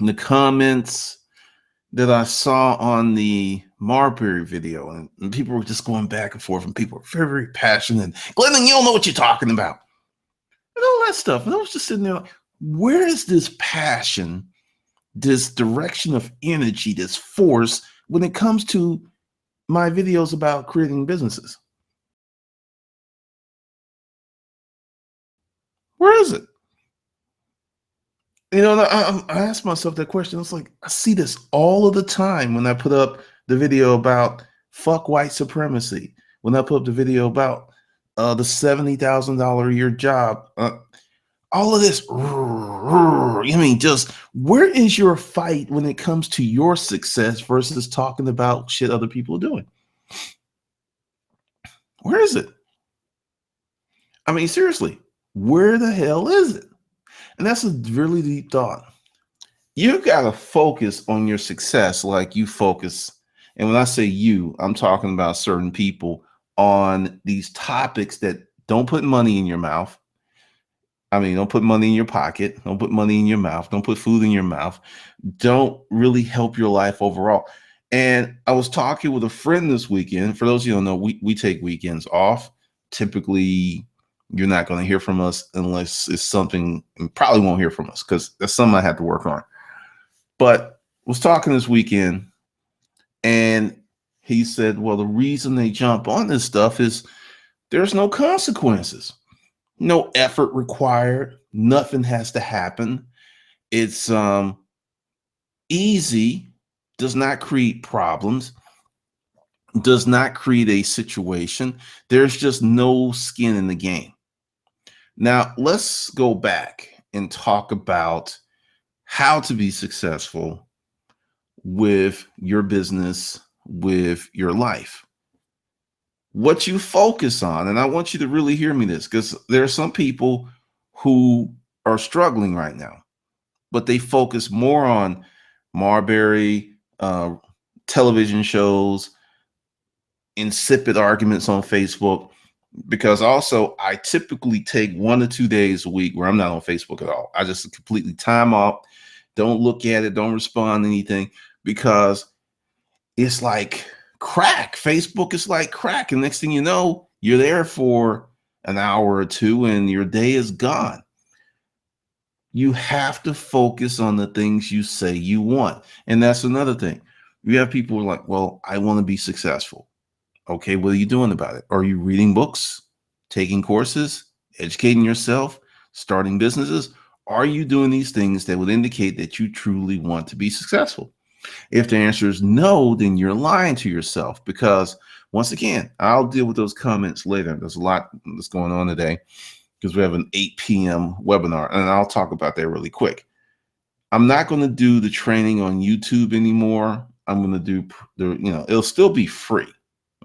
the comments that I saw on the Marbury video, and people were just going back and forth, and people were very, very passionate. Glennon, you don't know what you're talking about, and all that stuff. And I was just sitting there like, where is this passion, this direction of energy, this force when it comes to my videos about creating businesses? Where is it? I asked myself that question. It's like, I see this all of the time when I put up the video about fuck white supremacy, when I put up the video about the $70,000 a year job, all of this. I mean, just where is your fight when it comes to your success versus talking about shit other people are doing? Where is it? I mean, seriously, where the hell is it? And that's a really deep thought. You got to focus on your success like you focus. And when I say you, I'm talking about certain people on these topics that don't put money in your mouth. I mean, don't put money in your pocket. Don't put money in your mouth. Don't put food in your mouth. Don't really help your life overall. And I was talking with a friend this weekend. For those of you who don't know, we take weekends off. Typically, you're not going to hear from us unless it's something, you probably won't hear from us because that's something I have to work on. But was talking this weekend, and he said, well, the reason they jump on this stuff is there's no consequences, no effort required, nothing has to happen. It's easy, does not create problems, does not create a situation. There's just no skin in the game. Now, let's go back and talk about how to be successful with your business, with your life. What you focus on, and I want you to really hear me this, because there are some people who are struggling right now, but they focus more on Marbury, television shows, insipid arguments on Facebook. Because also, I typically take 1 to 2 days a week where I'm not on Facebook at all. I just completely time off, don't look at it, don't respond to anything, because it's like crack. Facebook is like crack. And next thing you know, you're there for an hour or two and your day is gone. You have to focus on the things you say you want. And that's another thing. You have people who are like, well, I want to be successful. Okay, what are you doing about it? Are you reading books, taking courses, educating yourself, starting businesses? Are you doing these things that would indicate that you truly want to be successful? If the answer is no, then you're lying to yourself, because once again, I'll deal with those comments later. There's a lot that's going on today because we have an 8 p.m. webinar, and I'll talk about that really quick. I'm not going to do the training on YouTube anymore. I'm going to do it'll still be free.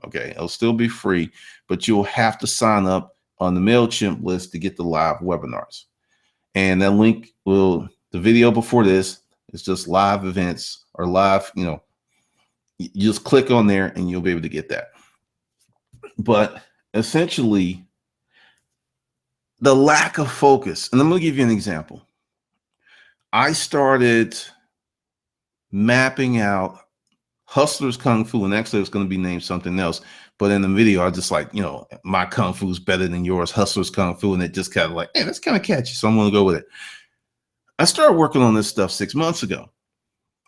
Okay, it'll still be free, but you'll have to sign up on the MailChimp list to get the live webinars. And that link the video before this is just live events or live, you just click on there and you'll be able to get that. But essentially, the lack of focus, and I'm going to give you an example. I started mapping out Hustlers Kung Fu, and actually it's going to be named something else. But in the video, I just like, my Kung Fu is better than yours, Hustlers Kung Fu. And it just kind of like, hey, that's kind of catchy. So I'm going to go with it. I started working on this stuff 6 months ago,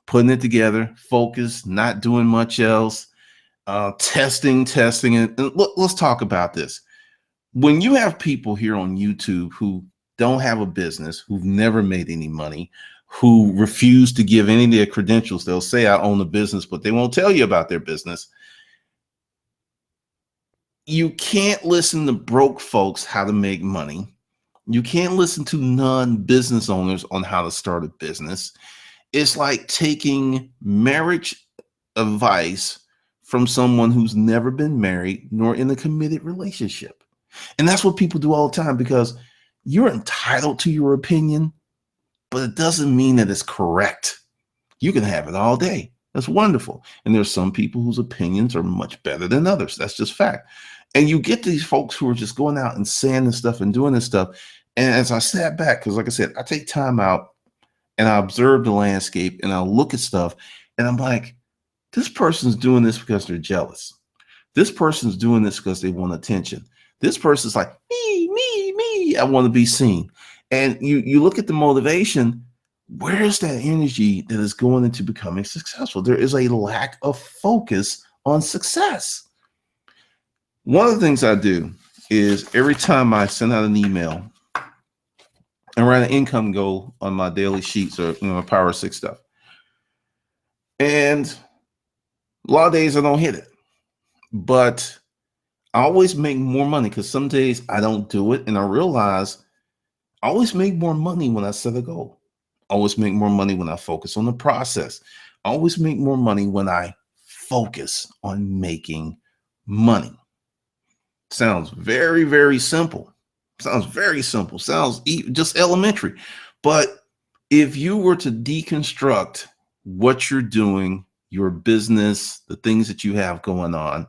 putting it together, focused, not doing much else, testing. And look, let's talk about this. When you have people here on YouTube who don't have a business, who've never made any money, who refuse to give any of their credentials, they'll say I own a business, but they won't tell you about their business. You can't listen to broke folks how to make money. You can't listen to non-business owners on how to start a business. It's like taking marriage advice from someone who's never been married nor in a committed relationship. And that's what people do all the time, because you're entitled to your opinion, but it doesn't mean that it's correct. You can have it all day. That's wonderful. And there's some people whose opinions are much better than others. That's just fact. And you get these folks who are just going out and saying this stuff and doing this stuff. And as I sat back, because like I said, I take time out and I observe the landscape and I look at stuff and I'm like, this person's doing this because they're jealous. This person's doing this because they want attention. This person's like, me, I want to be seen. And you look at the motivation, where's that energy that is going into becoming successful? There is a lack of focus on success. One of the things I do is every time I send out an email and write an income goal on my daily sheets or my Power 6 stuff. And a lot of days I don't hit it, but I always make more money because some days I don't do it. And I realize I always make more money when I set a goal. I always make more money when I focus on the process. I always make more money when I focus on making money. Sounds very, very simple. Sounds very simple. Sounds just elementary. But if you were to deconstruct what you're doing, your business, the things that you have going on,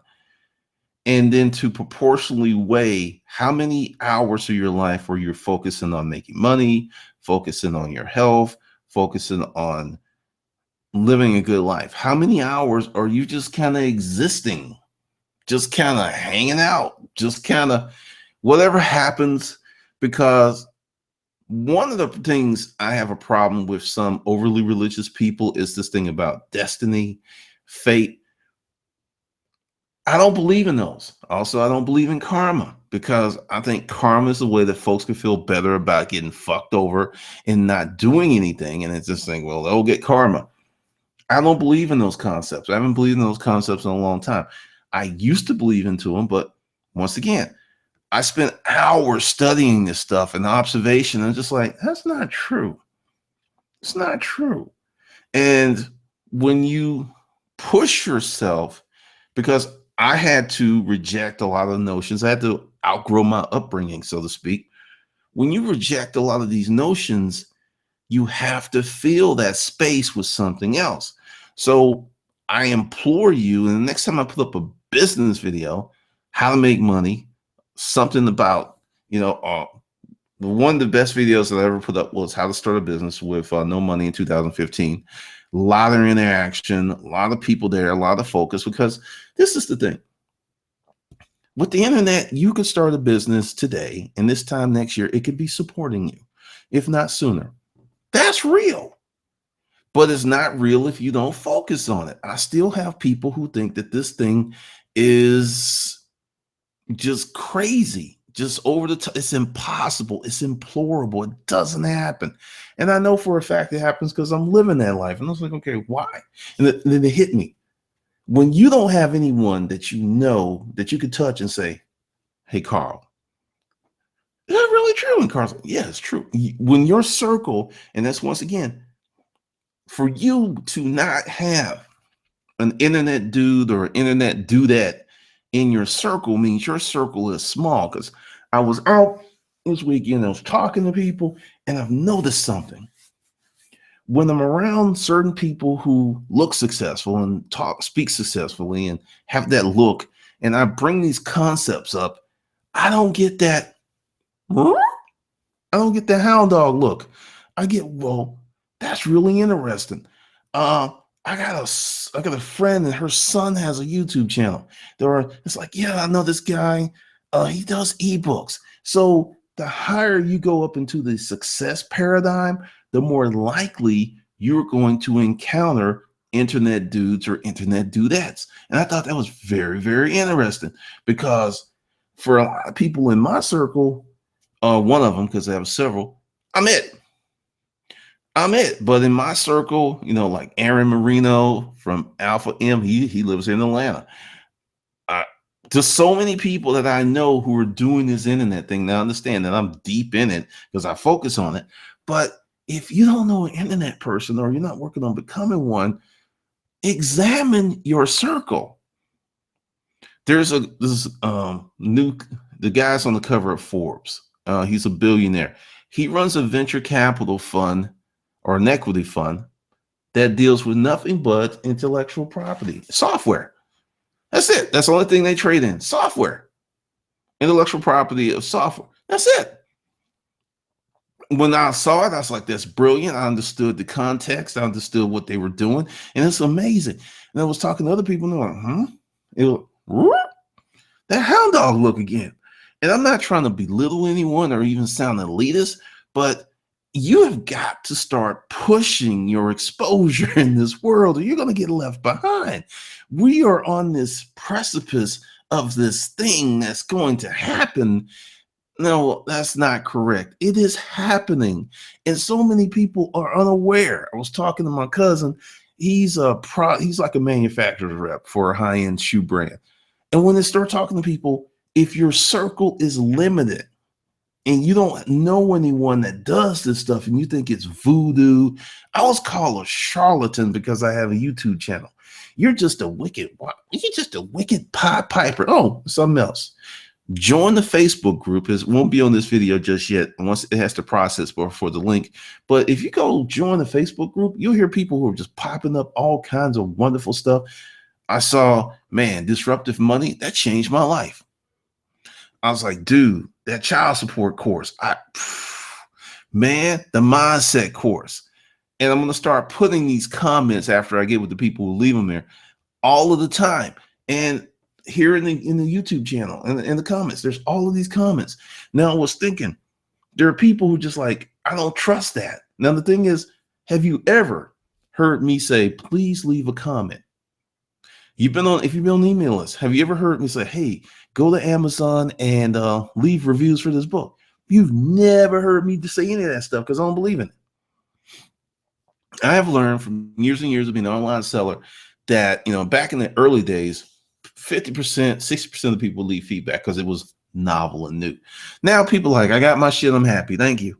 and then to proportionally weigh how many hours of your life where you're focusing on making money, focusing on your health, focusing on living a good life. How many hours are you just kind of existing, just kind of hanging out, just kind of whatever happens? Because one of the things I have a problem with some overly religious people is this thing about destiny, fate. I don't believe in those. Also, I don't believe in karma because I think karma is the way that folks can feel better about getting fucked over and not doing anything. And it's just saying, well, they'll get karma. I don't believe in those concepts. I haven't believed in those concepts in a long time. I used to believe into them, but once again, I spent hours studying this stuff and observation. And just like, that's not true. It's not true. And when you push yourself, because I had to reject a lot of notions. I had to outgrow my upbringing, so to speak. When you reject a lot of these notions, you have to fill that space with something else. So I implore you, and the next time I put up a business video, how to make money, something about, one of the best videos that I ever put up was how to start a business with no money in 2015. A lot of interaction, a lot of people there, a lot of focus, because this is the thing. With the internet, you could start a business today, and this time next year, it could be supporting you, if not sooner. That's real. But it's not real if you don't focus on it. I still have people who think that this thing is just crazy, just over the top. It's impossible. It's implorable. It doesn't happen. And I know for a fact it happens because I'm living that life. And I was like, okay, why? And then it hit me. When you don't have anyone that you know that you could touch and say, hey, Carl, is that really true? And Carl's like, yeah, it's true. When your circle, and that's once again, for you to not have an internet dude or internet dudette in your circle means your circle is small. Because I was out this weekend, I was talking to people, and I've noticed something. When I'm around certain people who look successful and speak successfully and have that look, and I bring these concepts up, I don't get that. I don't get the hound dog look. I get, well, that's really interesting. I got a friend and her son has a YouTube channel. It's like, yeah, I know this guy. He does ebooks. So the higher you go up into the success paradigm, the more likely you're going to encounter internet dudes or internet dudettes. And I thought that was very, very interesting because for a lot of people in my circle, one of them, because I have several, I'm it. But in my circle, like Aaron Marino from Alpha M, he lives in Atlanta. Just so many people that I know who are doing this internet thing. Now, understand that I'm deep in it because I focus on it. But if you don't know an internet person or you're not working on becoming one, examine your circle. There's the guy's on the cover of Forbes. He's a billionaire. He runs a venture capital fund or an equity fund that deals with nothing but intellectual property, software. That's it. That's the only thing they trade in, software, intellectual property of software. That's it. when I saw it, I was like, that's brilliant. I understood the context. I understood what they were doing. And it's amazing. And I was talking to other people and they're like, it was, "Whoop, that hound dog look again." And I'm not trying to belittle anyone or even sound elitist, but you have got to start pushing your exposure in this world or you're going to get left behind. We are on this precipice of this thing that's going to happen. No, that's not correct. It is happening. And so many people are unaware. I was talking to my cousin. He's like a manufacturer's rep for a high-end shoe brand. And when they start talking to people, if your circle is limited and you don't know anyone that does this stuff and you think it's voodoo, I was called a charlatan because I have a YouTube channel. You're just a wicked Pied Piper. Oh, something else. Join the Facebook group. It won't be on this video just yet. Once it has to process before the link. But if you go join the Facebook group, you'll hear people who are just popping up all kinds of wonderful stuff. I saw, man, disruptive money, that changed my life. I was like, dude, that child support course, man, the mindset course. And I'm going to start putting these comments after I get with the people who leave them there all of the time. And here in the YouTube channel and in the comments, there's all of these comments. Now I was thinking, there are people who just like, I don't trust that. Now the thing is, have you ever heard me say, please leave a comment? If you've been on email list, have you ever heard me say, hey, go to Amazon and leave reviews for this book? You've never heard me say any of that stuff because I don't believe in it. I have learned from years and years of being an online seller that, back in the early days, 50%, 60% of the people leave feedback because it was novel and new. Now people are like, I got my shit, I'm happy, thank you.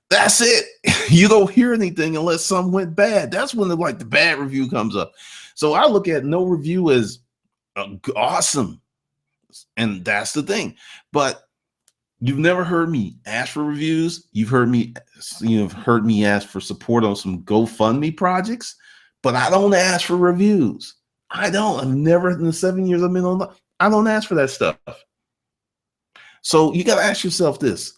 That's it. You don't hear anything unless something went bad. That's when the bad review comes up. So I look at no review as awesome. And that's the thing. But you've never heard me ask for reviews. You've heard me ask for support on some GoFundMe projects, but I don't ask for reviews. I've never, in the 7 years I've been on, I don't ask for that stuff. So you got to ask yourself this.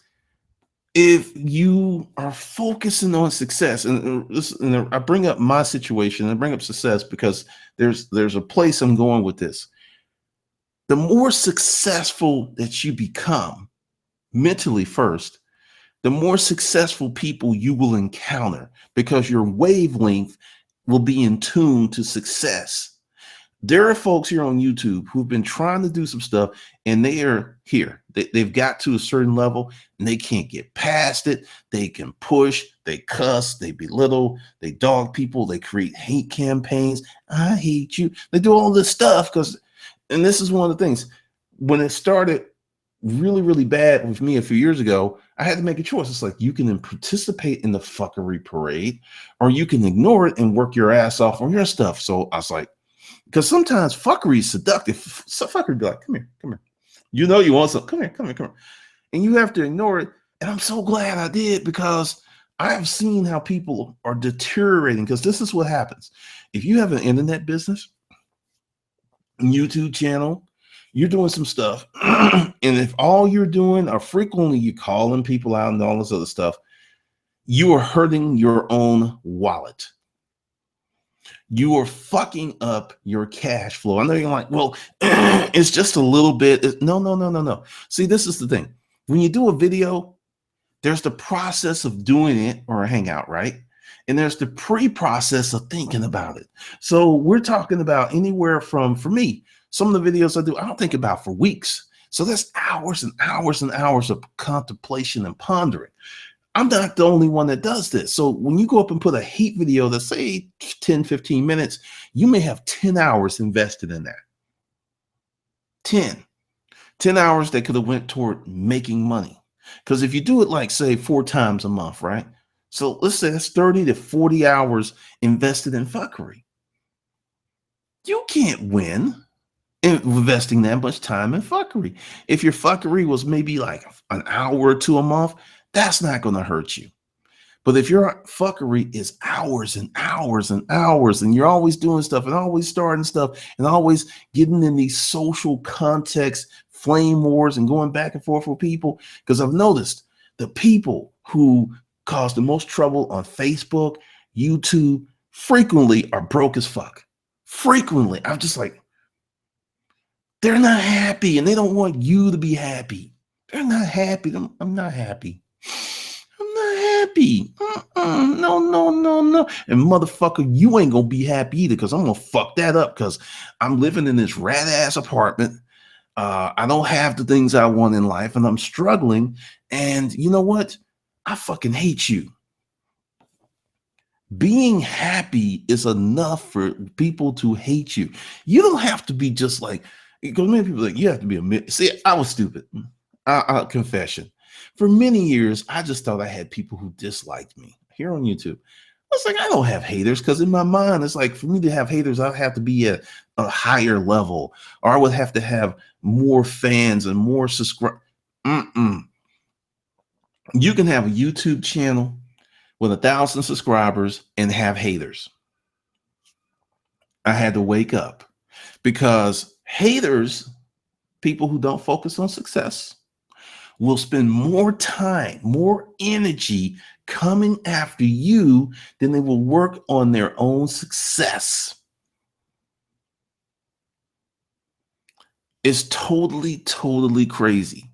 If you are focusing on success, and I bring up my situation, and I bring up success because there's a place I'm going with this. The more successful that you become mentally first, the more successful people you will encounter because your wavelength will be in tune to success. There are folks here on YouTube who've been trying to do some stuff and they are here. They've got to a certain level and they can't get past it. They can push, they cuss, they belittle, they dog people, they create hate campaigns. I hate you. They do all this stuff and this is one of the things. When it started really, really bad with me a few years ago, I had to make a choice. It's like, you can participate in the fuckery parade or you can ignore it and work your ass off on your stuff. So I was like, because sometimes fuckery is seductive. So fuckery be like, come here. You know you want something. Come here. And you have to ignore it. And I'm so glad I did because I have seen how people are deteriorating because this is what happens. If you have an internet business, YouTube channel, you're doing some stuff. And if all you're doing are frequently you calling people out and all this other stuff, you are hurting your own wallet. You are fucking up your cash flow. I know you're like, well, it's just a little bit. No. See, this is the thing. When you do a video, there's the process of doing it or a hangout, right? And there's the pre-process of thinking about it. So we're talking about anywhere from, for me, some of the videos I do, I don't think about for weeks. So that's hours and hours and hours of contemplation and pondering. I'm not the only one that does this. So when you go up and put a heat video that's say 10, 15 minutes, you may have 10 hours invested in that. 10 hours that could have went toward making money. Because if you do it like say 4 times a month, right? So let's say that's 30 to 40 hours invested in fuckery. You can't win investing that much time in fuckery. If your fuckery was maybe like an hour or 2 a month, that's not going to hurt you. But if your fuckery is hours and hours and hours, and you're always doing stuff and always starting stuff and always getting in these social context, flame wars and going back and forth with people, because I've noticed the people who cause the most trouble on Facebook, YouTube, frequently are broke as fuck. Frequently. I'm just like, they're not happy and they don't want you to be happy. They're not happy. I'm not happy. I'm not happy. No, no, no, no. And motherfucker, you ain't gonna be happy either because I'm gonna fuck that up because I'm living in this rat ass apartment. I don't have the things I want in life and I'm struggling. And you know what? I fucking hate you. Being happy is enough for people to hate you. You don't have to be just like, because many people are like, you have to be a, see, I was stupid. Confession. For many years, I just thought I had people who disliked me here on YouTube. I was like, I don't have haters because in my mind, it's like for me to have haters, I'd have to be at a higher level or I would have to have more fans and more subscribers. You can have a YouTube channel with 1,000 subscribers and have haters. I had to wake up because haters, people who don't focus on success, will spend more time, more energy coming after you than they will work on their own success. It's totally, totally crazy.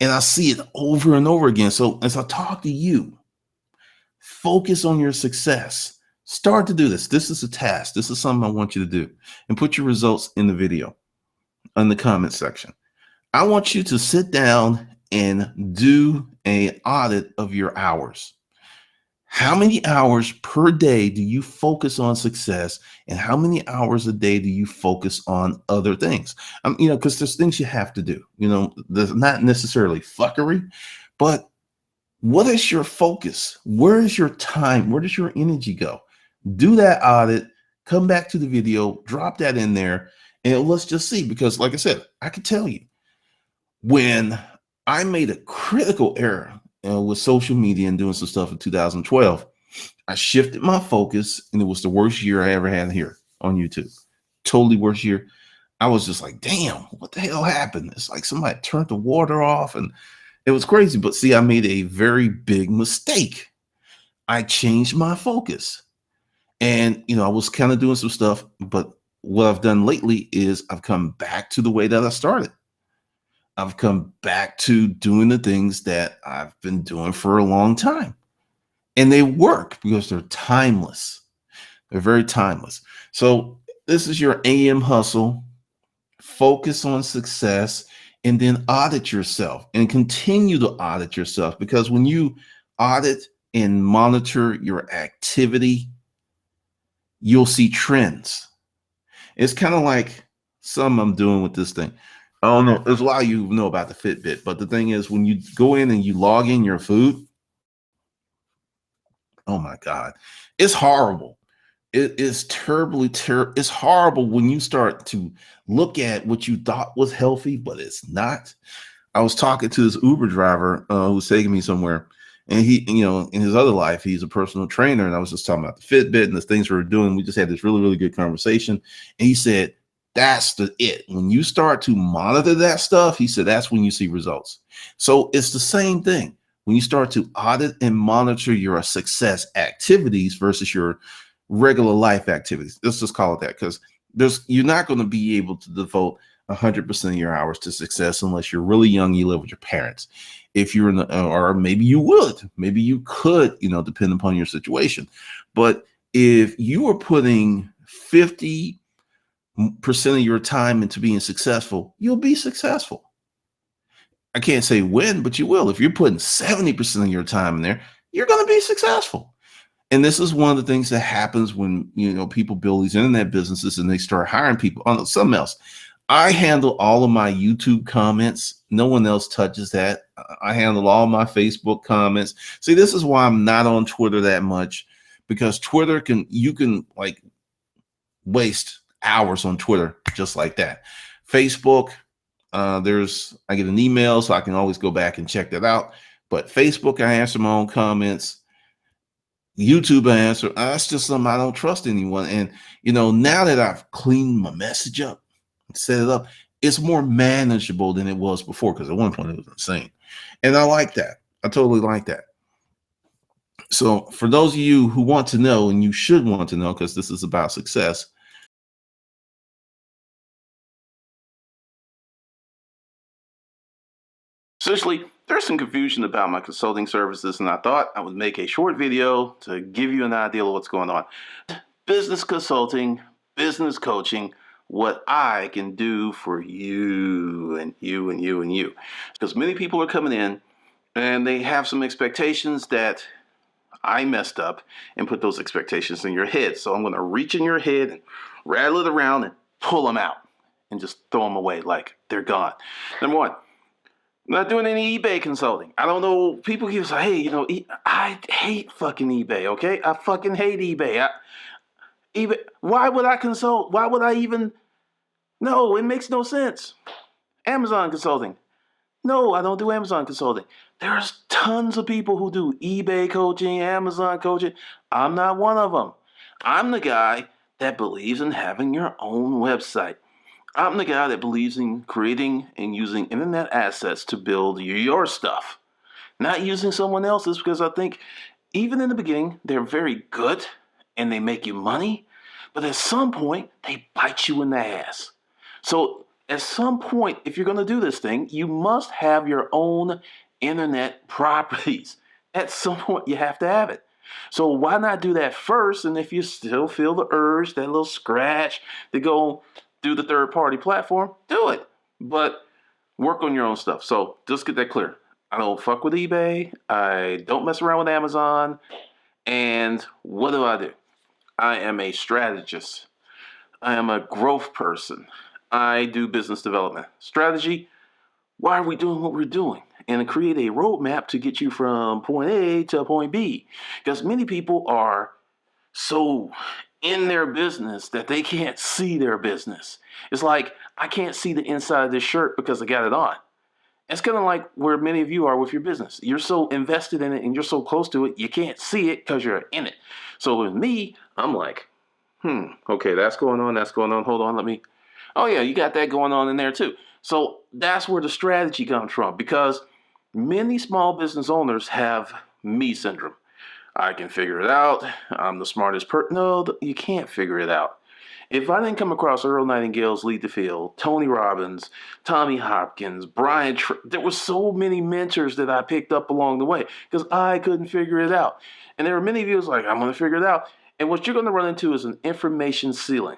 And I see it over and over again. So as I talk to you, focus on your success. Start to do this. This is a task. This is something I want you to do. And put your results in the video, in the comment section. I want you to sit down and do an audit of your hours. How many hours per day do you focus on success? And how many hours a day do you focus on other things? Because there's things you have to do. There's not necessarily fuckery, but what is your focus? Where is your time? Where does your energy go? Do that audit, come back to the video, drop that in there, and let's just see. Because like I said, I can tell you, when I made a critical error with social media and doing some stuff in 2012, I shifted my focus and it was the worst year I ever had here on YouTube. Totally worst year. I was just like, damn, what the hell happened? It's like somebody turned the water off and it was crazy. But see, I made a very big mistake. I changed my focus and, I was kind of doing some stuff, but what I've done lately is I've come back to the way that I started. I've come back to doing the things that I've been doing for a long time. And they work because they're timeless. They're very timeless. So this is your AM hustle. Focus on success and then audit yourself and continue to audit yourself. Because when you audit and monitor your activity, you'll see trends. It's kind of like something I'm doing with this thing. I don't know. There's a lot of you who know about the Fitbit, but the thing is, when you go in and you log in your food, oh my God, it's horrible. It is terribly terrible. It's horrible when you start to look at what you thought was healthy, but it's not. I was talking to this Uber driver who was taking me somewhere, and he, in his other life, he's a personal trainer, and I was just talking about the Fitbit and the things we were doing. We just had this really, really good conversation, and he said, that's it. When you start to monitor that stuff, he said, that's when you see results. So it's the same thing. When you start to audit and monitor your success activities versus your regular life activities, let's just call it that, because you're not going to be able to devote 100% of your hours to success unless you're really young, you live with your parents. If you're or maybe you could, depend upon your situation. But if you are putting 50% of your time into being successful, you'll be successful. I can't say when, but you will. If you're putting 70% of your time in there, you're going to be successful. And this is one of the things that happens when, people build these internet businesses and they start hiring people on something else. I handle all of my YouTube comments. No one else touches that. I handle all my Facebook comments. See, this is why I'm not on Twitter that much, because Twitter you can like waste hours on Twitter just like that. Facebook, I get an email, so I can always go back and check that out. But Facebook, I answer my own comments. YouTube, I answer. That's just something I don't trust anyone. And now that I've cleaned my message up, set it up, it's more manageable than it was before. Because at one point it was insane, and I like that. I totally like that. So for those of you who want to know, and you should want to know, because this is about success, essentially, there's some confusion about my consulting services, and I thought I would make a short video to give you an idea of what's going on. Business consulting, business coaching, what I can do for you and you and you and you. Because many people are coming in and they have some expectations that I messed up and put those expectations in your head. So I'm going to reach in your head and rattle it around and pull them out and just throw them away like they're gone. Number one, I'm not doing any eBay consulting. I don't know. People keep saying, hey, I hate fucking eBay, okay? I fucking hate eBay. eBay. Why would I consult? Why would I even? No, it makes no sense. Amazon consulting. No, I don't do Amazon consulting. There's tons of people who do eBay coaching, Amazon coaching. I'm not one of them. I'm the guy that believes in having your own website. I'm the guy that believes in creating and using internet assets to build your stuff, not using someone else's, because I think even in the beginning, they're very good and they make you money, but at some point, they bite you in the ass. So at some point, if you're going to do this thing, you must have your own internet properties. At some point, you have to have it. So why not do that first? And if you still feel the urge, that little scratch to go through the third-party platform, do it. But work on your own stuff. So just get that clear. I don't fuck with eBay. I don't mess around with Amazon. And what do? I am a strategist. I am a growth person. I do business development. Strategy, why are we doing what we're doing? And create a roadmap to get you from point A to point B. Because many people are so in their business that they can't see their business. It's like, I can't see the inside of this shirt because I got it on. It's kind of like where many of you are with your business. You're so invested in it and you're so close to it, you can't see it because you're in it. So with me, I'm like, okay, that's going on, hold on, oh yeah, you got that going on in there too. So that's where the strategy comes from, because many small business owners have me syndrome. I can figure it out. I'm the smartest person. No, you can't figure it out. If I didn't come across Earl Nightingale's Lead the Field, Tony Robbins, Tommy Hopkins, there were so many mentors that I picked up along the way because I couldn't figure it out. And there are many of you who's like, I'm going to figure it out. And what you're going to run into is an information ceiling.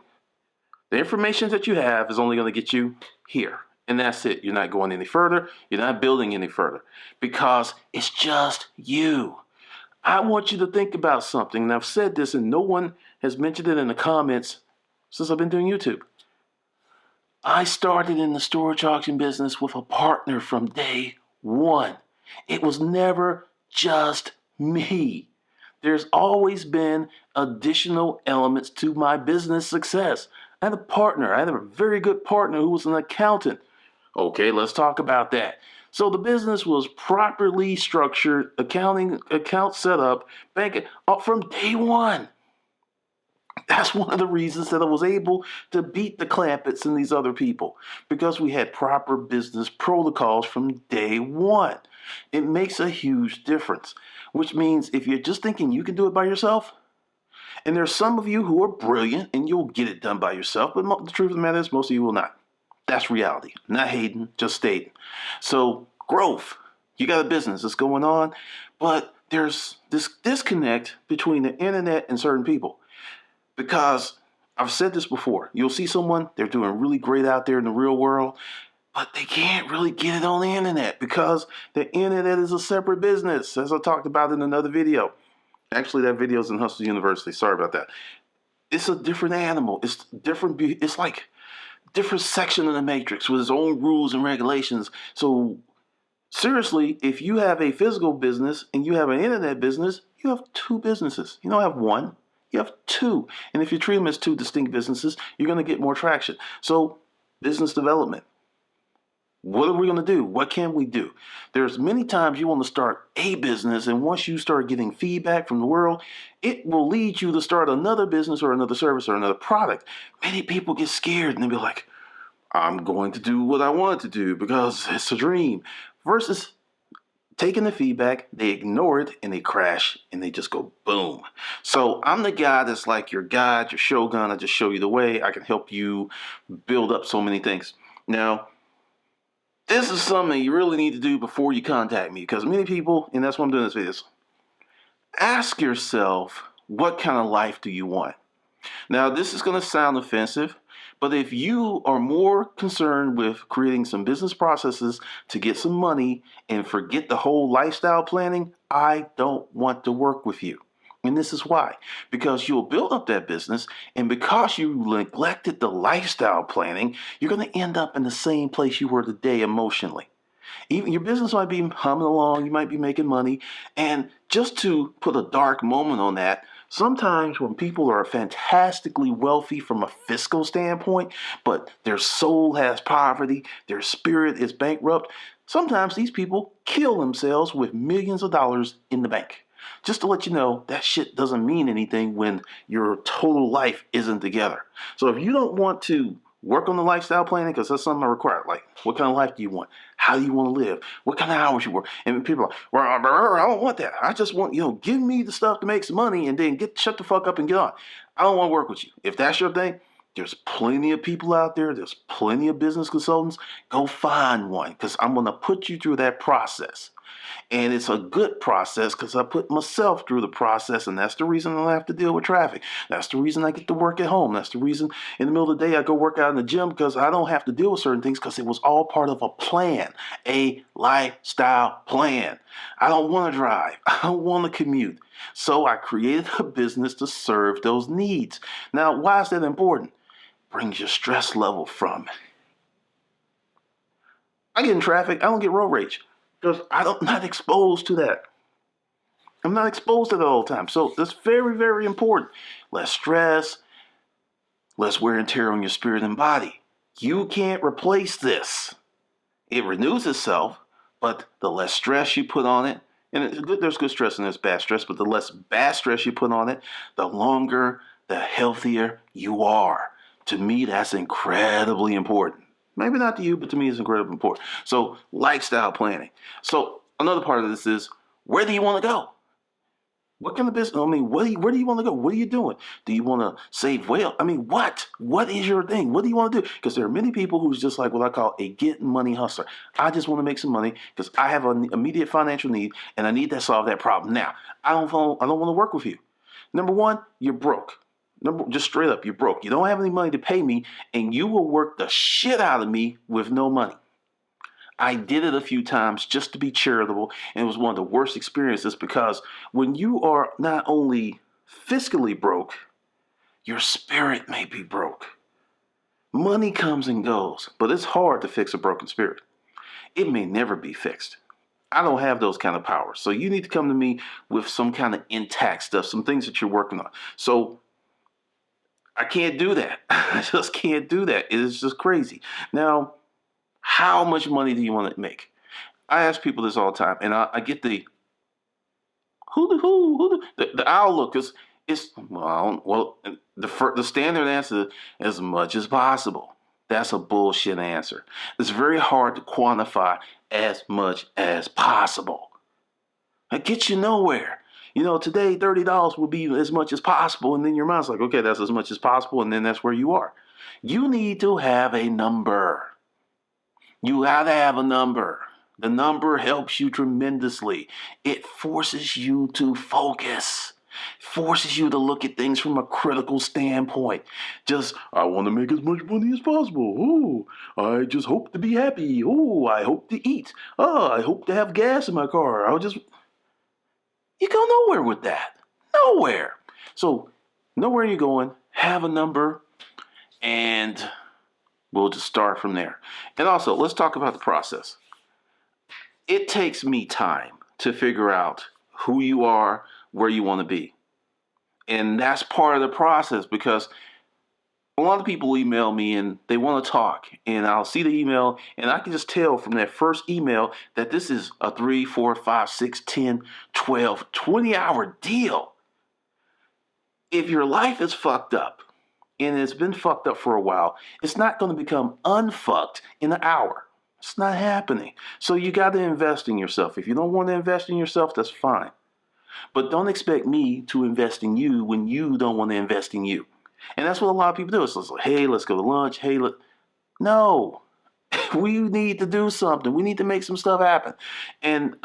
The information that you have is only going to get you here. And that's it. You're not going any further. You're not building any further because it's just you. I want you to think about something. And I've said this and no one has mentioned it in the comments since I've been doing YouTube. I started in the storage auction business with a partner from day one. It was never just me. There's always been additional elements to my business success. I had a partner. I had a very good partner who was an accountant. Okay, let's talk about that. So the business was properly structured, account set up, banking up from day one. That's one of the reasons that I was able to beat the Clampetts and these other people, because we had proper business protocols from day one. It makes a huge difference, which means if you're just thinking you can do it by yourself, and there's some of you who are brilliant and you'll get it done by yourself, but the truth of the matter is most of you will not. That's reality. Not hating, just stating. So growth. You got a business that's going on, but there's this disconnect between the internet and certain people. Because I've said this before, you'll see someone, they're doing really great out there in the real world, but they can't really get it on the internet because the internet is a separate business, as I talked about in another video. Actually, that video is in Hustle University. Sorry about that. It's a different animal. It's different. It's like different section of the matrix with its own rules and regulations. So seriously, if you have a physical business and you have an internet business, you have two businesses. You don't have one. You have two. And if you treat them as two distinct businesses, you're going to get more traction. So business development. What are we going to do? What can we do? There's many times you want to start a business, and once you start getting feedback from the world, it will lead you to start another business or another service or another product. Many people get scared and they'll be like, I'm going to do what I want to do because it's a dream. Versus taking the feedback, they ignore it, and they crash, and they just go boom. So I'm the guy that's like your guide, your shogun. I just show you the way. I can help you build up so many things. Now, this is something you really need to do before you contact me, because many people, and that's why I'm doing this video, ask yourself, what kind of life do you want? Now, this is going to sound offensive, but if you are more concerned with creating some business processes to get some money and forget the whole lifestyle planning, I don't want to work with you. And this is why. Because you'll build up that business, and because you neglected the lifestyle planning, you're going to end up in the same place you were today emotionally. Even your business might be humming along, you might be making money, and just to put a dark moment on that, sometimes when people are fantastically wealthy from a fiscal standpoint, but their soul has poverty, their spirit is bankrupt, sometimes these people kill themselves with millions of dollars in the bank. Just to let you know, that shit doesn't mean anything when your total life isn't together. So if you don't want to work on the lifestyle planning, because that's something I require. Like, what kind of life do you want? How do you want to live? What kind of hours you work? And people are like, well, I don't want that. I just want, give me the stuff to make some money and then shut the fuck up and get on. I don't want to work with you. If that's your thing, there's plenty of people out there. There's plenty of business consultants. Go find one, because I'm going to put you through that process. And it's a good process because I put myself through the process, and that's the reason I don't have to deal with traffic. That's the reason I get to work at home. That's the reason in the middle of the day I go work out in the gym, because I don't have to deal with certain things because it was all part of a plan, a lifestyle plan. I don't want to drive. I don't want to commute. So I created a business to serve those needs. Now, why is that important? Brings your stress level from. I get in traffic. I don't get road rage, because I'm not exposed to that. I'm not exposed to that all the time. So that's very, very important. Less stress, less wear and tear on your spirit and body. You can't replace this. It renews itself, but the less stress you put on it, and there's good stress and there's bad stress, but the less bad stress you put on it, the longer, the healthier you are. To me, that's incredibly important. Maybe not to you, but to me, it's incredibly important. So, lifestyle planning. So, another part of this is, where do you want to go? What kind of business? I mean, where do you want to go? What are you doing? Do you want to save whale? I mean, what? What is your thing? What do you want to do? Because there are many people who's just like what I call a get money hustler. I just want to make some money because I have an immediate financial need and I need to solve that problem. Now, I don't want to work with you. Number one, you're broke. Just straight up, you're broke. You don't have any money to pay me, and you will work the shit out of me with no money. I did it a few times just to be charitable, and it was one of the worst experiences because when you are not only fiscally broke, your spirit may be broke. Money comes and goes, but it's hard to fix a broken spirit. It may never be fixed. I don't have those kind of powers. So you need to come to me with some kind of intact stuff, some things that you're working on. So I can't do that. I just can't do that. It's just crazy. Now, how much money do you want to make? I ask people this all the time, and I get the the owl look, because it's the standard answer is as much as possible. That's a bullshit answer. It's very hard to quantify as much as possible. That gets you nowhere. Today $30 will be as much as possible, and then your mind's like, okay, that's as much as possible, and then that's where you are. You need to have a number. You gotta have a number. The number helps you tremendously. It forces you to focus. Forces you to look at things from a critical standpoint. I want to make as much money as possible. Oh, I just hope to be happy. Oh, I hope to eat. Oh, I hope to have gas in my car. You go nowhere with that. Nowhere. So, know where you're going. Have a number. And we'll just start from there. And also, let's talk about the process. It takes me time to figure out who you are, where you want to be. And that's part of the process, because a lot of people email me and they want to talk, and I'll see the email and I can just tell from that first email that this is a 3, 4, 5, 6, 10, 12, 20-hour deal. If your life is fucked up, and it's been fucked up for a while, it's not going to become unfucked in an hour. It's not happening. So you got to invest in yourself. If you don't want to invest in yourself, that's fine. But don't expect me to invest in you when you don't want to invest in you. And that's what a lot of people do. It's like, hey, let's go to lunch. Hey, no, we need to do something. We need to make some stuff happen. And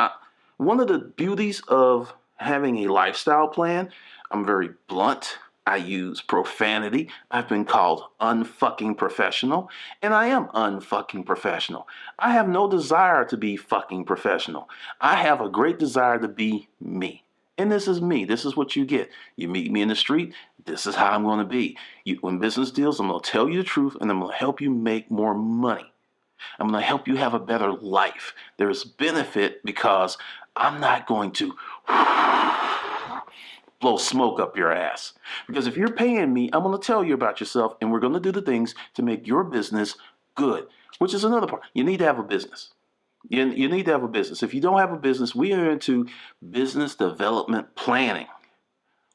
one of the beauties of having a lifestyle plan, I'm very blunt. I use profanity. I've been called unfucking professional, and I am unfucking professional. I have no desire to be fucking professional. I have a great desire to be me. And this is me. This is what you get. You meet me in the street. This is how I'm going to be. When business deals, I'm going to tell you the truth, and I'm going to help you make more money. I'm going to help you have a better life. There's benefit because I'm not going to blow smoke up your ass. Because if you're paying me, I'm going to tell you about yourself, and we're going to do the things to make your business good, which is another part. You need to have a business. You need to have a business. If you don't have a business, we are into business development planning,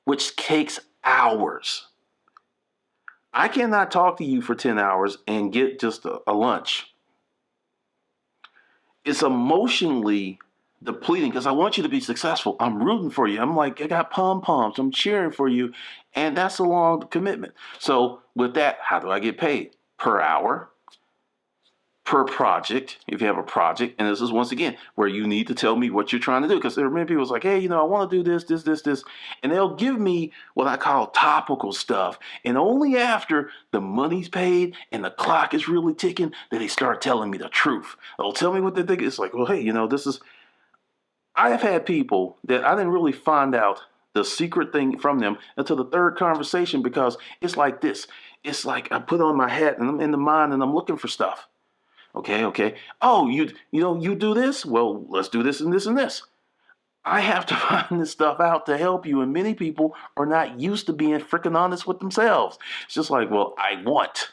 which takes hours. I cannot talk to you for 10 hours and get just a lunch. It's emotionally depleting because I want you to be successful. I'm rooting for you. I'm like, I got pom-poms. I'm cheering for you. And that's a long commitment. So with that, how do I get paid? Per hour, per project, if you have a project. And this is once again where you need to tell me what you're trying to do. Because there are many people who's like, hey, I want to do this. And they'll give me what I call topical stuff. And only after the money's paid and the clock is really ticking that they start telling me the truth. They'll tell me what they think. It's like, well, hey, this is. I have had people that I didn't really find out the secret thing from them until the third conversation because it's like this. It's like I put on my hat and I'm in the mind and I'm looking for stuff. Okay. Oh, you do this? Well, let's do this and this and this. I have to find this stuff out to help you, and many people are not used to being freaking honest with themselves. It's just like, well, I want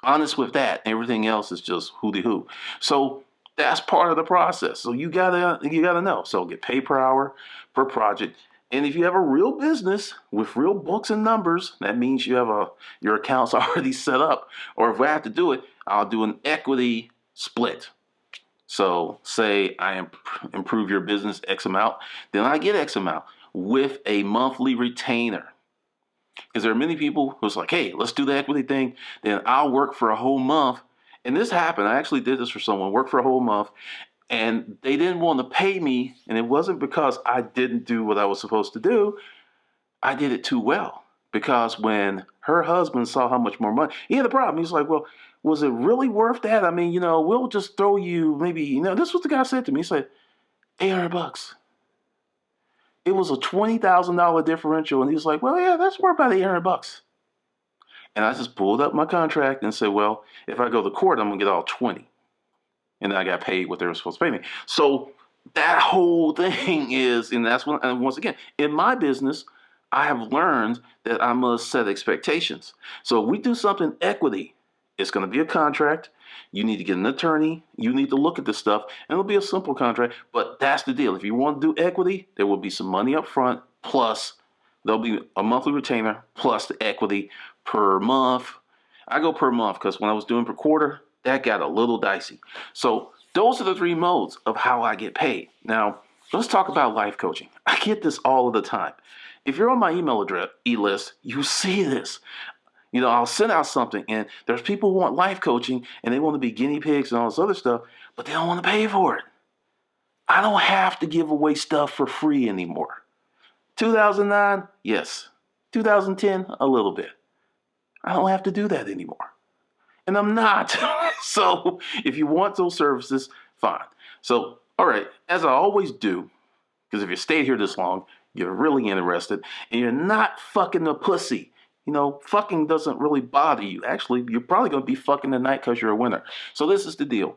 honest with that. Everything else is just hooty hoo. So that's part of the process. So you gotta know. So get paid per hour, per project. And if you have a real business with real books and numbers, that means you have your accounts already set up. Or if I have to do it, I'll do an equity split. So say I improve your business X amount, then I get X amount with a monthly retainer. Because there are many people who's like, hey, let's do the equity thing. Then I'll work for a whole month. And this happened. I actually did this for someone, worked for a whole month. And they didn't want to pay me. And it wasn't because I didn't do what I was supposed to do. I did it too well. Because when her husband saw how much more money, he had a problem. He's like, well, was it really worth that? I mean, we'll just throw you maybe, this is what the guy said to me. He said, $800. It was a $20,000 differential. And he was like, well, yeah, that's worth about $800. And I just pulled up my contract and said, well, if I go to court, I'm going to get all 20. And then I got paid what they were supposed to pay me. So that whole thing is, and that's when, and once again, in my business, I have learned that I must set expectations. So if we do something equity, it's going to be a contract. You need to get an attorney. You need to look at this stuff. And it'll be a simple contract. But that's the deal. If you want to do equity, there will be some money up front. Plus, there'll be a monthly retainer plus the equity per month. I go per month because when I was doing per quarter, that got a little dicey. So those are the three modes of how I get paid. Now, let's talk about life coaching. I get this all of the time. If you're on my email address, e-list, you see this. I'll send out something and there's people who want life coaching and they want to be guinea pigs and all this other stuff, but they don't want to pay for it. I don't have to give away stuff for free anymore. 2009, yes. 2010, a little bit. I don't have to do that anymore. And I'm not. So if you want those services, fine. So, all right, as I always do, because if you stayed here this long, you're really interested and you're not fucking a pussy. Fucking doesn't really bother you. Actually, you're probably going to be fucking tonight because you're a winner. So this is the deal.